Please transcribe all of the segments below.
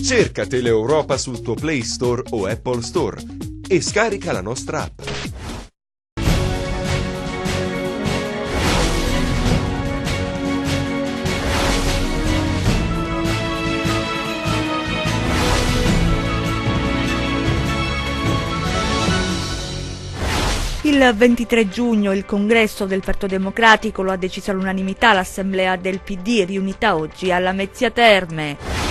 Cerca Teleeuropa sul tuo Play Store o Apple Store e scarica la nostra app. Il 23 giugno il congresso del Partito Democratico lo ha deciso all'unanimità l'assemblea del PD riunita oggi alla Mezzia Terme.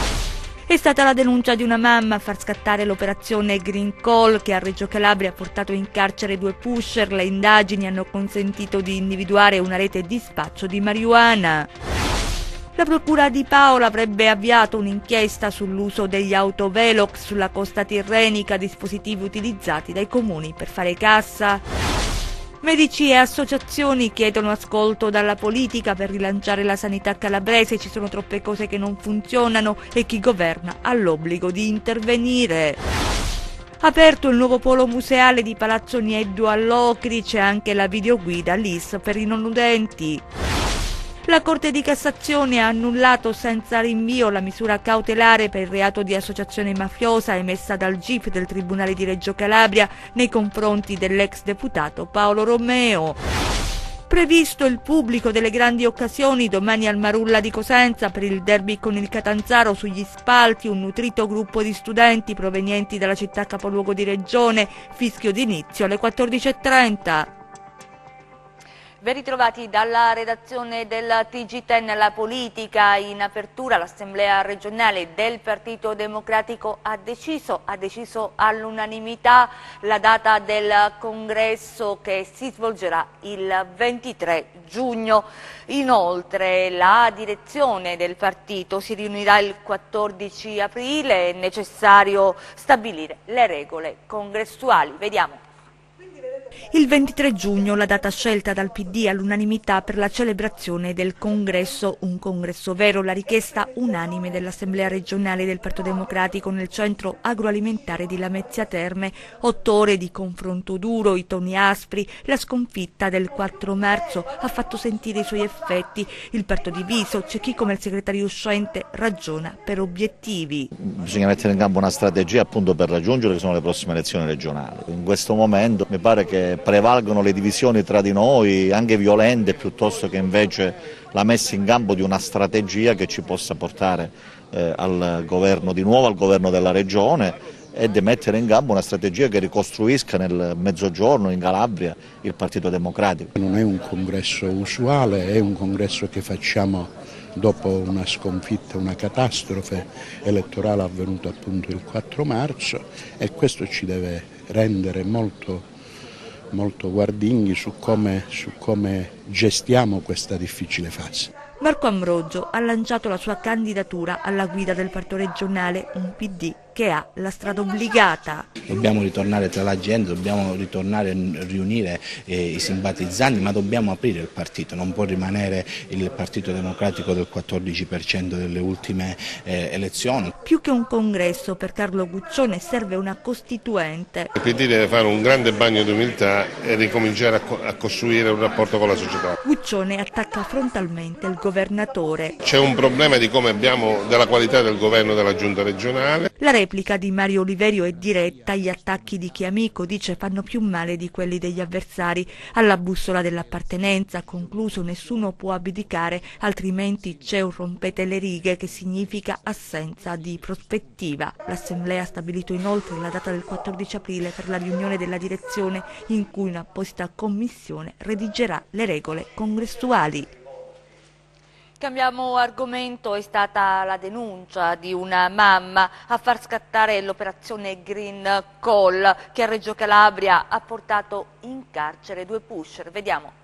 È stata la denuncia di una mamma a far scattare l'operazione Green Call che a Reggio Calabria ha portato in carcere 2 pusher. Le indagini hanno consentito di individuare una rete di spaccio di marijuana. La procura di Paola avrebbe avviato un'inchiesta sull'uso degli autovelox sulla costa tirrenica, dispositivi utilizzati dai comuni per fare cassa. Medici e associazioni chiedono ascolto dalla politica per rilanciare la sanità calabrese. Ci sono troppe cose che non funzionano e chi governa ha l'obbligo di intervenire. Aperto il nuovo polo museale di Palazzo Nieddu all'Ocri, c'è anche la videoguida LIS per i non udenti. La Corte di Cassazione ha annullato senza rinvio la misura cautelare per il reato di associazione mafiosa emessa dal GIP del Tribunale di Reggio Calabria nei confronti dell'ex deputato Paolo Romeo. Previsto il pubblico delle grandi occasioni domani al Marulla di Cosenza per il derby con il Catanzaro sugli spalti, un nutrito gruppo di studenti provenienti dalla città capoluogo di regione, fischio d'inizio alle 14:30. Ben ritrovati dalla redazione del TG10. La politica in apertura. L'Assemblea regionale del Partito Democratico ha deciso all'unanimità la data del congresso che si svolgerà il 23 giugno. Inoltre la direzione del partito si riunirà il 14 aprile, è necessario stabilire le regole congressuali. Vediamo. Il 23 giugno la data scelta dal PD all'unanimità per la celebrazione del congresso, un congresso vero, la richiesta unanime dell'Assemblea regionale del Partito Democratico nel centro agroalimentare di Lamezia Terme. 8 ore di confronto duro, i toni aspri, la sconfitta del 4 marzo ha fatto sentire i suoi effetti. Il partito diviso, c'è chi come il segretario uscente ragiona per obiettivi. Bisogna mettere in campo una strategia appunto per raggiungere che sono le prossime elezioni regionali. In questo momento mi pare che prevalgono le divisioni tra di noi, anche violente, piuttosto che invece la messa in campo di una strategia che ci possa portare al governo di nuovo, al governo della regione, e di mettere in campo una strategia che ricostruisca nel Mezzogiorno, in Calabria, il Partito Democratico. Non è un congresso usuale, è un congresso che facciamo dopo una sconfitta, una catastrofe elettorale avvenuta appunto il 4 marzo e questo ci deve rendere molto guardinghi su come gestiamo questa difficile fase. Marco Ambrogio ha lanciato la sua candidatura alla guida del partito regionale, un PD che ha la strada obbligata. Dobbiamo ritornare tra la gente, dobbiamo ritornare a riunire i simpatizzanti, ma dobbiamo aprire il partito, non può rimanere il Partito Democratico del 14% delle ultime elezioni. Più che un congresso per Carlo Guccione serve una costituente. Il PD deve fare un grande bagno di umiltà e ricominciare a costruire un rapporto con la società. Guccione attacca frontalmente il governatore. C'è un problema di come abbiamo della qualità del governo della giunta regionale. La replica di Mario Oliverio è diretta, gli attacchi di chi è amico, dice, fanno più male di quelli degli avversari. Alla bussola dell'appartenenza, concluso, nessuno può abdicare, altrimenti c'è un rompete le righe che significa assenza di prospettiva. L'Assemblea ha stabilito inoltre la data del 14 aprile per la riunione della direzione in cui un'apposita commissione redigerà le regole congressuali. Cambiamo argomento. È stata la denuncia di una mamma a far scattare l'operazione Green Call che a Reggio Calabria ha portato in carcere 2 pusher. Vediamo.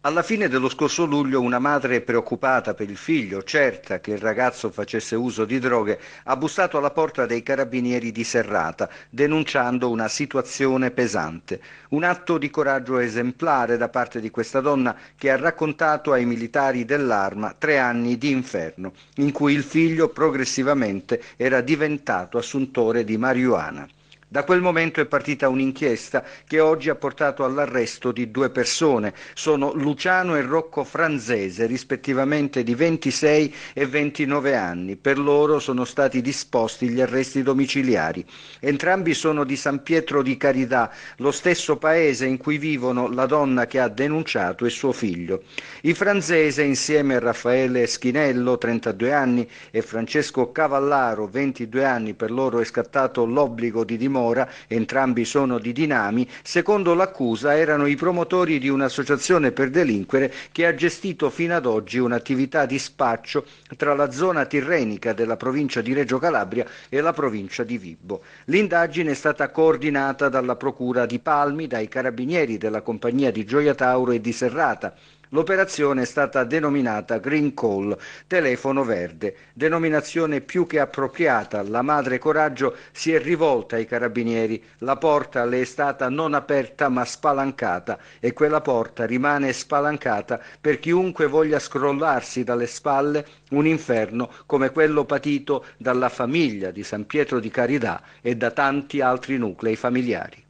Alla fine dello scorso luglio una madre preoccupata per il figlio, certa che il ragazzo facesse uso di droghe, ha bussato alla porta dei carabinieri di Serrata, denunciando una situazione pesante. Un atto di coraggio esemplare da parte di questa donna che ha raccontato ai militari dell'Arma 3 anni di inferno, in cui il figlio progressivamente era diventato assuntore di marijuana. Da quel momento è partita un'inchiesta che oggi ha portato all'arresto di 2 persone. Sono Luciano e Rocco Franzese, rispettivamente di 26 e 29 anni. Per loro sono stati disposti gli arresti domiciliari. Entrambi sono di San Pietro di Carità, lo stesso paese in cui vivono la donna che ha denunciato e suo figlio. I Franzese, insieme a Raffaele Schinello, 32 anni, e Francesco Cavallaro, 22 anni, per loro è scattato l'obbligo di dimora, entrambi sono di Dinami, secondo l'accusa erano i promotori di un'associazione per delinquere che ha gestito fino ad oggi un'attività di spaccio tra la zona tirrenica della provincia di Reggio Calabria e la provincia di Vibo. L'indagine è stata coordinata dalla Procura di Palmi, dai carabinieri della compagnia di Gioia Tauro e di Serrata. L'operazione è stata denominata Green Call, telefono verde, denominazione più che appropriata. La madre Coraggio si è rivolta ai carabinieri, la porta le è stata non aperta ma spalancata e quella porta rimane spalancata per chiunque voglia scrollarsi dalle spalle un inferno come quello patito dalla famiglia di San Pietro di Carità e da tanti altri nuclei familiari.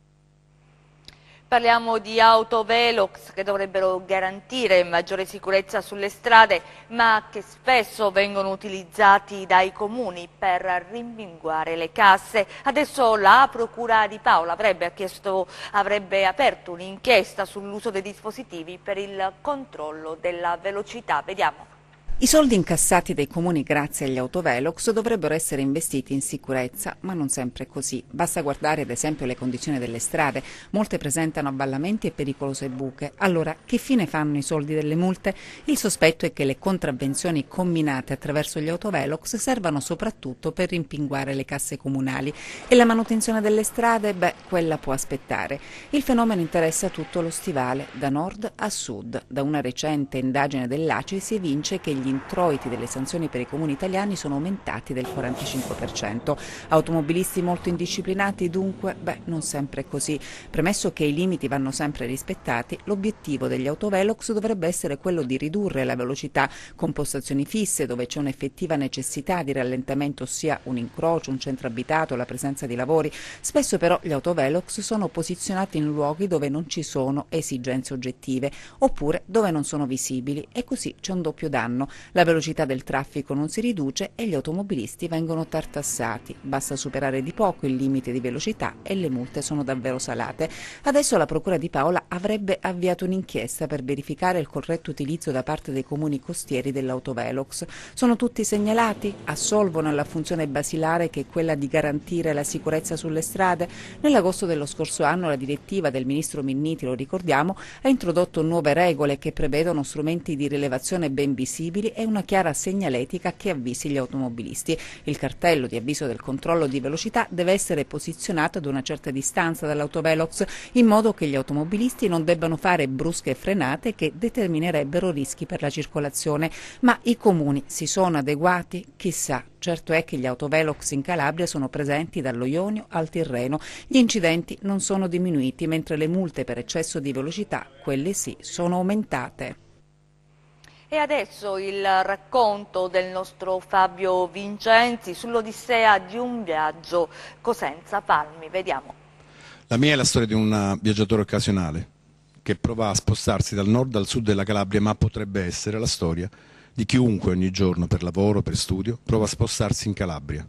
Parliamo di autovelox che dovrebbero garantire maggiore sicurezza sulle strade, ma che spesso vengono utilizzati dai comuni per rimpinguare le casse. Adesso la Procura di Paola avrebbe aperto un'inchiesta sull'uso dei dispositivi per il controllo della velocità. Vediamo. I soldi incassati dai comuni grazie agli autovelox dovrebbero essere investiti in sicurezza, ma non sempre è così. Basta guardare ad esempio le condizioni delle strade. Molte presentano avvallamenti e pericolose buche. Allora, che fine fanno i soldi delle multe? Il sospetto è che le contravvenzioni comminate attraverso gli autovelox servano soprattutto per rimpinguare le casse comunali. E la manutenzione delle strade? Beh, quella può aspettare. Il fenomeno interessa tutto lo stivale, da nord a sud. Da una recente indagine dell'ACI si evince che gli introiti delle sanzioni per i comuni italiani sono aumentati del 45%. Automobilisti molto indisciplinati dunque? Beh, non sempre è così. Premesso che i limiti vanno sempre rispettati, l'obiettivo degli autovelox dovrebbe essere quello di ridurre la velocità con postazioni fisse dove c'è un'effettiva necessità di rallentamento, ossia un incrocio, un centro abitato, la presenza di lavori. Spesso però gli autovelox sono posizionati in luoghi dove non ci sono esigenze oggettive oppure dove non sono visibili e così c'è un doppio danno. La velocità del traffico non si riduce e gli automobilisti vengono tartassati. Basta superare di poco il limite di velocità e le multe sono davvero salate. Adesso la Procura di Paola avrebbe avviato un'inchiesta per verificare il corretto utilizzo da parte dei comuni costieri dell'autovelox. Sono tutti segnalati? Assolvono alla funzione basilare che è quella di garantire la sicurezza sulle strade? Nell'agosto dello scorso anno la direttiva del ministro Minniti, lo ricordiamo, ha introdotto nuove regole che prevedono strumenti di rilevazione ben visibili e una chiara segnaletica che avvisi gli automobilisti. Il cartello di avviso del controllo di velocità deve essere posizionato ad una certa distanza dall'autovelox in modo che gli automobilisti non debbano fare brusche frenate che determinerebbero rischi per la circolazione. Ma i comuni si sono adeguati? Chissà. Certo è che gli autovelox in Calabria sono presenti dallo Ionio al Tirreno. Gli incidenti non sono diminuiti, mentre le multe per eccesso di velocità, quelle sì, sono aumentate. E adesso il racconto del nostro Fabio Vincenzi sull'odissea di un viaggio Cosenza-Palmi. Vediamo. La mia è la storia di un viaggiatore occasionale che prova a spostarsi dal nord al sud della Calabria, ma potrebbe essere la storia di chiunque ogni giorno per lavoro, per studio, prova a spostarsi in Calabria.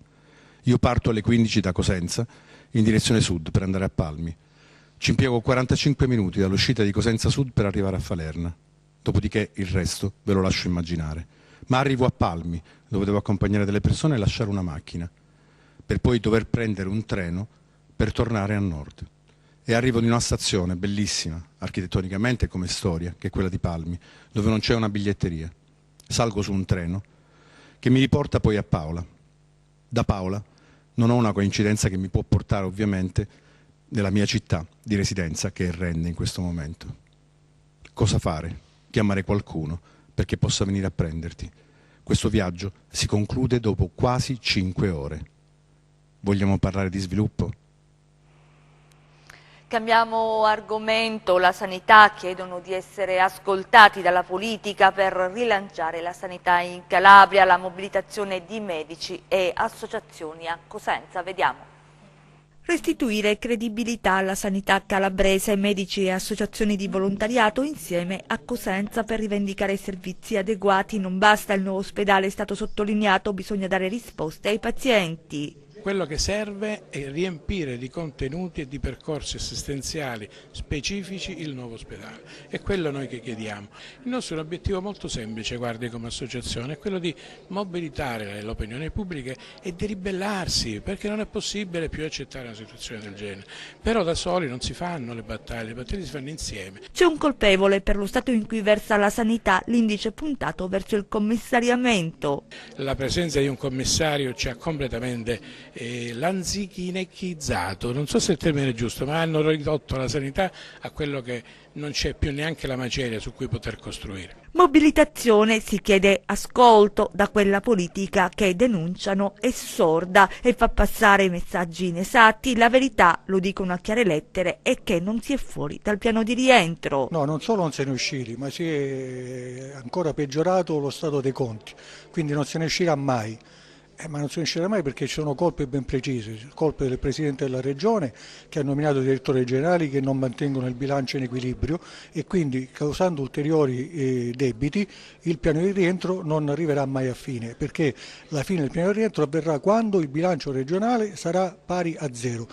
Io parto alle 15 da Cosenza in direzione sud per andare a Palmi. Ci impiego 45 minuti dall'uscita di Cosenza Sud per arrivare a Falerna. Dopodiché il resto ve lo lascio immaginare. Ma arrivo a Palmi, dove devo accompagnare delle persone e lasciare una macchina, per poi dover prendere un treno per tornare a nord. E arrivo in una stazione bellissima, architettonicamente come storia, che è quella di Palmi, dove non c'è una biglietteria. Salgo su un treno che mi riporta poi a Paola. Da Paola non ho una coincidenza che mi può portare ovviamente nella mia città di residenza, che è Rende in questo momento. Cosa fare? Chiamare qualcuno perché possa venire a prenderti. Questo viaggio si conclude dopo quasi 5 ore. Vogliamo parlare di sviluppo? Cambiamo argomento. La sanità chiedono di essere ascoltati dalla politica per rilanciare la sanità in Calabria, la mobilitazione di medici e associazioni a Cosenza. Vediamo. Restituire credibilità alla sanità calabrese, medici e associazioni di volontariato insieme a Cosenza per rivendicare servizi adeguati. Non basta il nuovo ospedale, è stato sottolineato, bisogna dare risposte ai pazienti. Quello che serve è riempire di contenuti e di percorsi assistenziali specifici il nuovo ospedale. È quello noi che chiediamo. Il nostro è un obiettivo molto semplice, guardi, come associazione, è quello di mobilitare l'opinione pubblica e di ribellarsi, perché non è possibile più accettare una situazione del genere. Però da soli non si fanno le battaglie si fanno insieme. C'è un colpevole per lo stato in cui versa la sanità, l'indice puntato verso il commissariamento. La presenza di un commissario ci ha completamente lanzichinecchizzato, non so se il termine è giusto, ma hanno ridotto la sanità a quello che non c'è più neanche la maceria su cui poter costruire. Mobilitazione, si chiede ascolto da quella politica che denunciano è sorda e fa passare i messaggi inesatti. La verità, lo dicono a chiare lettere, è che non si è fuori dal piano di rientro. No, non solo non se ne usciti, ma si è ancora peggiorato lo stato dei conti, quindi non se ne uscirà mai. Ma non se ne uscirà mai perché ci sono colpe ben precise, colpe del Presidente della Regione che ha nominato direttori generali che non mantengono il bilancio in equilibrio e quindi causando ulteriori debiti il piano di rientro non arriverà mai a fine, perché la fine del piano di rientro avverrà quando il bilancio regionale sarà pari a zero.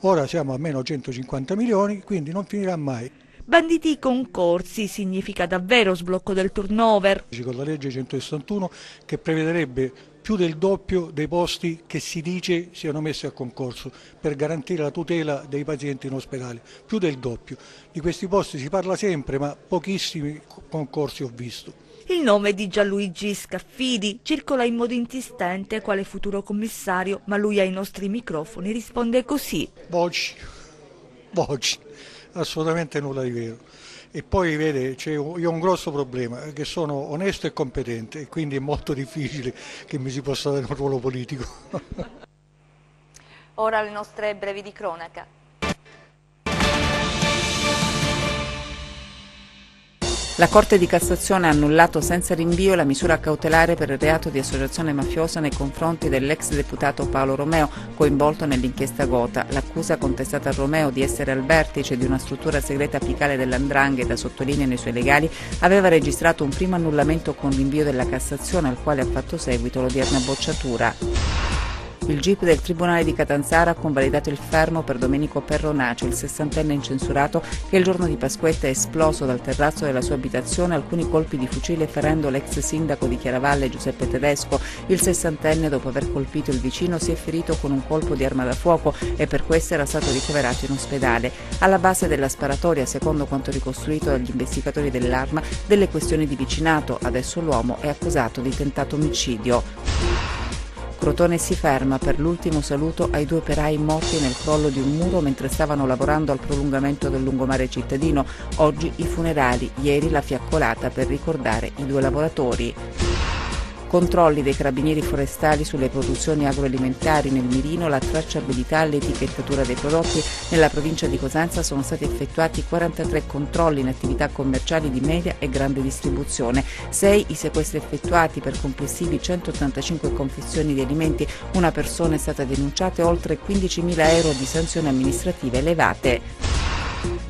Ora siamo a meno 150 milioni, quindi non finirà mai. Banditi i concorsi significa davvero sblocco del turnover. Con la legge 161 che prevederebbe più del doppio dei posti che si dice siano messi a concorso per garantire la tutela dei pazienti in ospedale, più del doppio. Di questi posti si parla sempre, ma pochissimi concorsi ho visto. Il nome di Gianluigi Scaffidi circola in modo insistente quale futuro commissario, ma lui ai nostri microfoni risponde così. Voci, assolutamente nulla di vero. E poi vede, io ho un grosso problema, che sono onesto e competente e quindi è molto difficile che mi si possa dare un ruolo politico. Ora le nostre brevi di cronaca. La Corte di Cassazione ha annullato senza rinvio la misura cautelare per il reato di associazione mafiosa nei confronti dell'ex deputato Paolo Romeo, coinvolto nell'inchiesta Gotha. L'accusa contestata a Romeo di essere al vertice di una struttura segreta apicale dell''ndrangheta, sottolineano i suoi legali, aveva registrato un primo annullamento con rinvio della Cassazione, al quale ha fatto seguito l'odierna bocciatura. Il GIP del Tribunale di Catanzaro ha convalidato il fermo per Domenico Perronace, il 60enne incensurato che il giorno di Pasquetta è esploso dal terrazzo della sua abitazione alcuni colpi di fucile ferendo l'ex sindaco di Chiaravalle Giuseppe Tedesco. Il 60enne, dopo aver colpito il vicino, si è ferito con un colpo di arma da fuoco e per questo era stato ricoverato in ospedale. Alla base della sparatoria, secondo quanto ricostruito dagli investigatori dell'Arma, delle questioni di vicinato. Adesso l'uomo è accusato di tentato omicidio. Crotone si ferma per l'ultimo saluto ai 2 operai morti nel crollo di un muro mentre stavano lavorando al prolungamento del lungomare cittadino. Oggi i funerali, ieri la fiaccolata per ricordare i 2 lavoratori. Controlli dei carabinieri forestali sulle produzioni agroalimentari nel mirino, la tracciabilità e l'etichettatura dei prodotti. Nella provincia di Cosenza sono stati effettuati 43 controlli in attività commerciali di media e grande distribuzione, 6 i sequestri effettuati per complessivi 185 confezioni di alimenti, una persona è stata denunciata e oltre 15.000 euro di sanzioni amministrative elevate.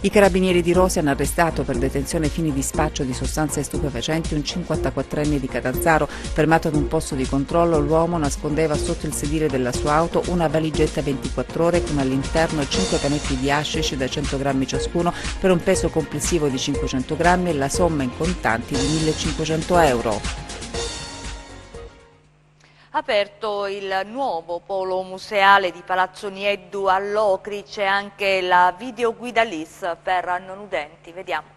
I carabinieri di Rose hanno arrestato per detenzione ai fini di spaccio di sostanze stupefacenti un 54enne di Catanzaro. Fermato ad un posto di controllo, l'uomo nascondeva sotto il sedile della sua auto una valigetta 24 ore con all'interno 5 canetti di hashish da 100 grammi ciascuno per un peso complessivo di 500 grammi e la somma in contanti di 1.500 euro. Aperto il nuovo polo museale di Palazzo Nieddu a Locri, c'è anche la videoguida LIS per non udenti, vediamo.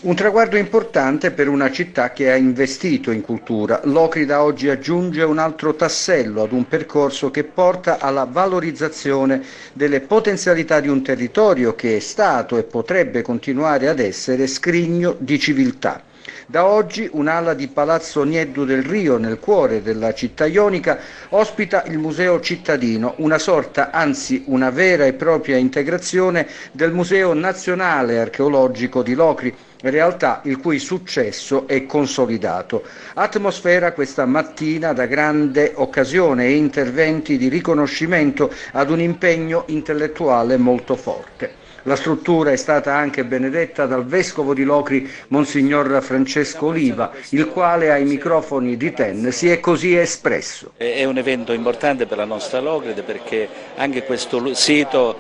Un traguardo importante per una città che ha investito in cultura. Locri da oggi aggiunge un altro tassello ad un percorso che porta alla valorizzazione delle potenzialità di un territorio che è stato e potrebbe continuare ad essere scrigno di civiltà. Da oggi un'ala di Palazzo Nieddu del Rio, nel cuore della città ionica, ospita il Museo Cittadino, una sorta, anzi una vera e propria integrazione del Museo Nazionale Archeologico di Locri, realtà il cui successo è consolidato. Atmosfera questa mattina da grande occasione e interventi di riconoscimento ad un impegno intellettuale molto forte. La struttura è stata anche benedetta dal vescovo di Locri, Monsignor Francesco Oliva, il quale ai microfoni di TEN si è così espresso. È un evento importante per la nostra Locride perché anche questo sito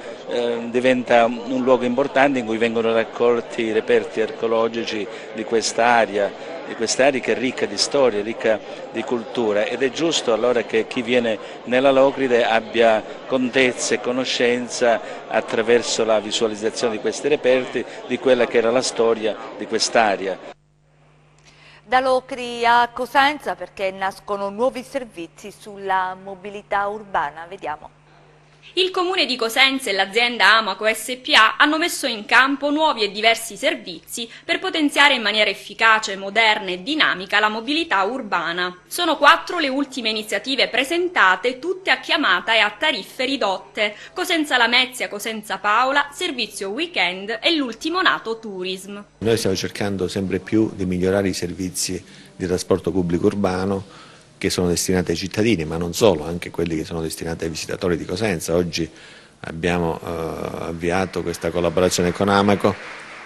diventa un luogo importante in cui vengono raccolti i reperti archeologici di quest'area che è ricca di storia, ricca di cultura, ed è giusto allora che chi viene nella Locride abbia contezza e conoscenza attraverso la visualizzazione di questi reperti di quella che era la storia di quest'area. Da Locri a Cosenza perché nascono nuovi servizi sulla mobilità urbana, vediamo. Il Comune di Cosenza e l'azienda Amaco SPA hanno messo in campo nuovi e diversi servizi per potenziare in maniera efficace, moderna e dinamica la mobilità urbana. Sono 4 le ultime iniziative presentate, tutte a chiamata e a tariffe ridotte: Cosenza Lamezia, Cosenza Paola, servizio weekend e l'ultimo nato Tourism. Noi stiamo cercando sempre più di migliorare i servizi di trasporto pubblico urbano che sono destinati ai cittadini, ma non solo, anche quelli che sono destinati ai visitatori di Cosenza. Oggi abbiamo avviato questa collaborazione con Amaco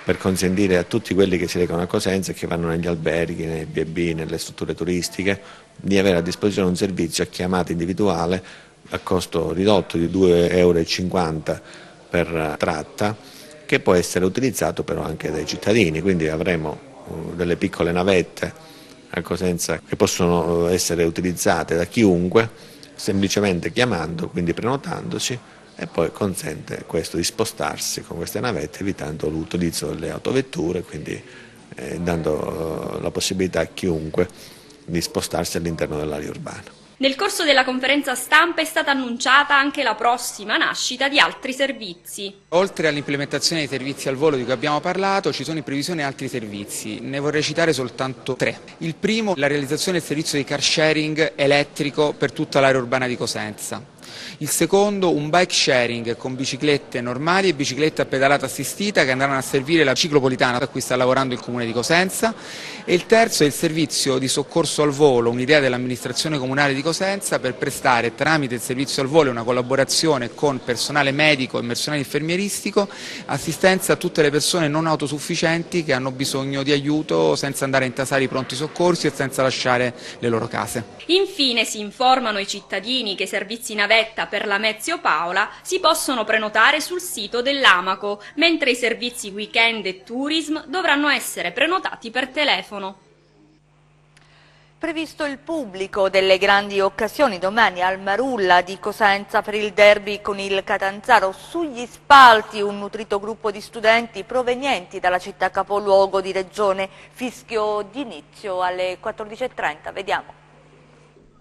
per consentire a tutti quelli che si recano a Cosenza e che vanno negli alberghi, nei B&B, nelle strutture turistiche, di avere a disposizione un servizio a chiamata individuale a costo ridotto di 2,50 € per tratta, che può essere utilizzato però anche dai cittadini, quindi avremo delle piccole navette a Cosenza che possono essere utilizzate da chiunque semplicemente chiamando, quindi prenotandosi, e poi consente questo di spostarsi con queste navette evitando l'utilizzo delle autovetture, quindi dando la possibilità a chiunque di spostarsi all'interno dell'area urbana. Nel corso della conferenza stampa è stata annunciata anche la prossima nascita di altri servizi. Oltre all'implementazione dei servizi al volo di cui abbiamo parlato, ci sono in previsione altri servizi. Ne vorrei citare soltanto 3. Il primo, la realizzazione del servizio di car sharing elettrico per tutta l'area urbana di Cosenza. Il secondo, un bike sharing con biciclette normali e biciclette a pedalata assistita che andranno a servire la ciclopolitana a cui sta lavorando il Comune di Cosenza. E il terzo è il servizio di soccorso al volo, un'idea dell'amministrazione comunale di Cosenza per prestare tramite il servizio al volo e una collaborazione con personale medico e personale infermieristico assistenza a tutte le persone non autosufficienti che hanno bisogno di aiuto senza andare a intasare i pronti soccorsi e senza lasciare le loro case. Infine si informano i cittadini che i servizi navetta per Lamezia o Paola si possono prenotare sul sito dell'Amaco, mentre i servizi weekend e tourism dovranno essere prenotati per telefono. Previsto il pubblico delle grandi occasioni domani al Marulla di Cosenza per il derby con il Catanzaro. Sugli spalti un nutrito gruppo di studenti provenienti dalla città capoluogo di regione. Fischio d'inizio alle 14:30, vediamo.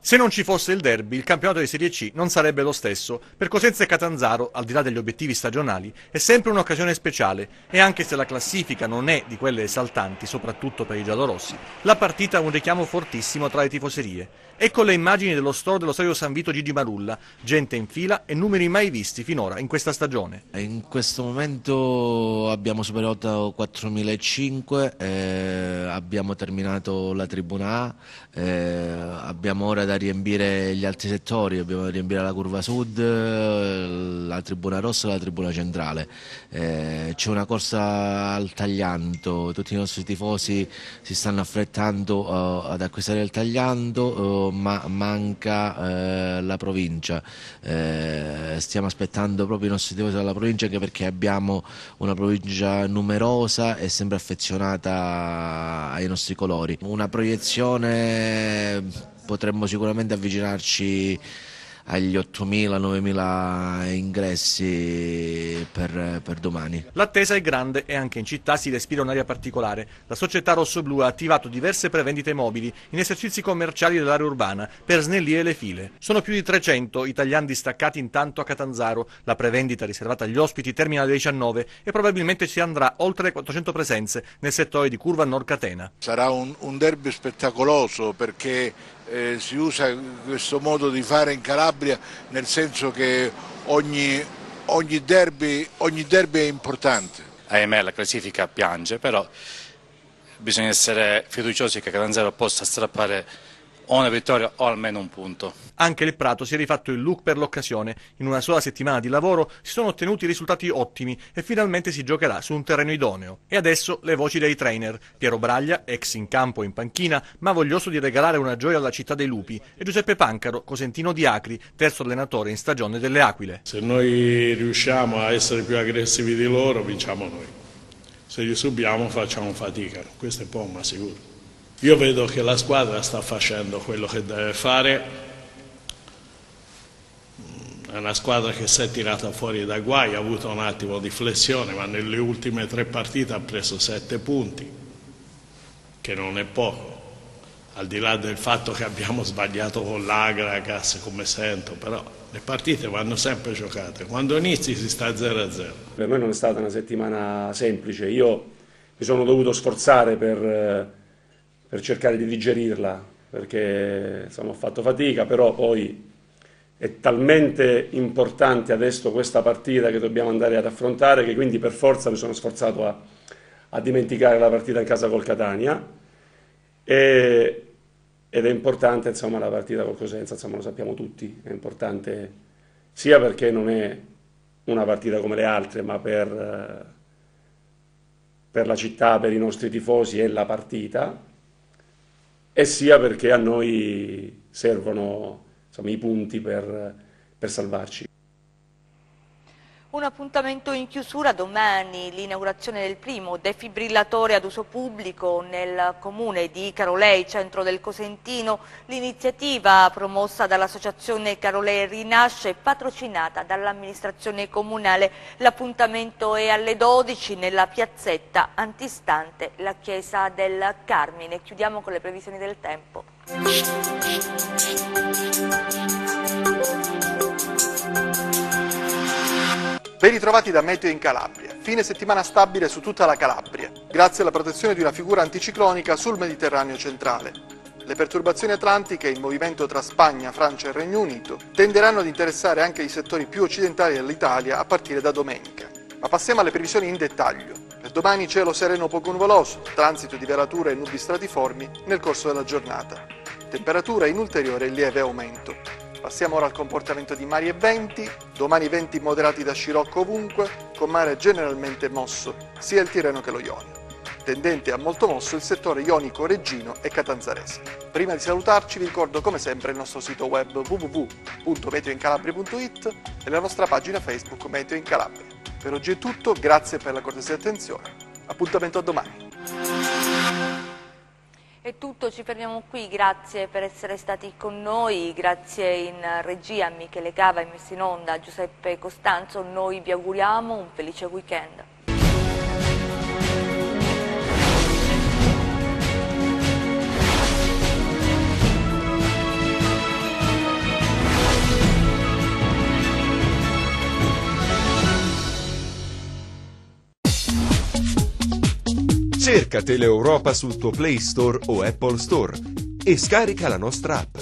Se non ci fosse il derby, il campionato di Serie C non sarebbe lo stesso. Per Cosenza e Catanzaro, al di là degli obiettivi stagionali, è sempre un'occasione speciale e anche se la classifica non è di quelle esaltanti, soprattutto per i giallorossi, la partita ha un richiamo fortissimo tra le tifoserie. Ecco le immagini dello store dello stadio San Vito Gigi Marulla, gente in fila e numeri mai visti finora in questa stagione. In questo momento abbiamo superato 4.500, abbiamo terminato la tribuna A, abbiamo ora da riempire gli altri settori, dobbiamo riempire la curva sud, la tribuna rossa e la tribuna centrale. C'è una corsa al tagliando, tutti i nostri tifosi si stanno affrettando ad acquistare il tagliando, ma manca la provincia. Stiamo aspettando proprio i nostri tifosi dalla provincia, anche perché abbiamo una provincia numerosa e sempre affezionata ai nostri colori. Una proiezione, potremmo sicuramente avvicinarci agli 8.000-9.000 ingressi per domani. L'attesa è grande e anche in città si respira un'aria particolare. La società rossoblu ha attivato diverse prevendite mobili in esercizi commerciali dell'area urbana per snellire le file. Sono più di 300 italiani distaccati intanto a Catanzaro. La prevendita riservata agli ospiti termina alle 19 e probabilmente si andrà oltre le 400 presenze nel settore di Curva Nord Catena. Sarà un derby spettacoloso perché si usa questo modo di fare in Calabria, nel senso che ogni derby è importante. Ahimè la classifica piange, però bisogna essere fiduciosi che Catanzaro possa strappare o una vittoria o almeno un punto. Anche il Prato si è rifatto il look per l'occasione. In una sola settimana di lavoro si sono ottenuti risultati ottimi e finalmente si giocherà su un terreno idoneo. E adesso le voci dei trainer. Piero Braglia, ex in campo e in panchina, ma voglioso di regalare una gioia alla città dei lupi, e Giuseppe Pancaro, cosentino di Acri, terzo allenatore in stagione delle Aquile. Se noi riusciamo a essere più aggressivi di loro, vinciamo noi. Se li subiamo facciamo fatica, questo è poco ma sicuro. Io vedo che la squadra sta facendo quello che deve fare, è una squadra che si è tirata fuori da guai, ha avuto un attimo di flessione, ma nelle ultime 3 partite ha preso 7 punti, che non è poco, al di là del fatto che abbiamo sbagliato con l'Agragas, come sento, però le partite vanno sempre giocate, quando inizi si sta 0-0. Per noi non è stata una settimana semplice, io mi sono dovuto sforzare per cercare di digerirla, perché insomma, ho fatto fatica, però poi è talmente importante adesso questa partita che dobbiamo andare ad affrontare, che quindi per forza mi sono sforzato a dimenticare la partita in casa col Catania, ed è importante insomma, la partita col Cosenza, insomma, lo sappiamo tutti, è importante sia perché non è una partita come le altre, ma per la città, per i nostri tifosi è la partita, e sia perché a noi servono insomma, i punti per salvarci. Un appuntamento in chiusura domani, l'inaugurazione del primo defibrillatore ad uso pubblico nel comune di Carolei, centro del Cosentino. L'iniziativa promossa dall'associazione Carolei Rinasce, patrocinata dall'amministrazione comunale. L'appuntamento è alle 12 nella piazzetta antistante la chiesa del Carmine. Chiudiamo con le previsioni del tempo. Ben ritrovati da Meteo in Calabria. Fine settimana stabile su tutta la Calabria, grazie alla protezione di una figura anticiclonica sul Mediterraneo centrale. Le perturbazioni atlantiche in movimento tra Spagna, Francia e Regno Unito tenderanno ad interessare anche i settori più occidentali dell'Italia a partire da domenica. Ma passiamo alle previsioni in dettaglio. Per domani cielo sereno poco nuvoloso, transito di velature e nubi stratiformi nel corso della giornata. Temperatura in ulteriore lieve aumento. Passiamo ora al comportamento di mari e venti. Domani venti moderati da scirocco ovunque, con mare generalmente mosso, sia il Tirreno che lo Ionio. Tendente a molto mosso il settore ionico, reggino e catanzarese. Prima di salutarci vi ricordo come sempre il nostro sito web www.meteoincalabria.it e la nostra pagina Facebook Meteo in Calabria. Per oggi è tutto, grazie per la cortesia e attenzione. Appuntamento a domani. È tutto, ci fermiamo qui, grazie per essere stati con noi, grazie in regia a Michele Cava e messo in onda a Giuseppe Costanzo, noi vi auguriamo un felice weekend. Cerca Teleeuropa sul tuo Play Store o Apple Store e scarica la nostra app.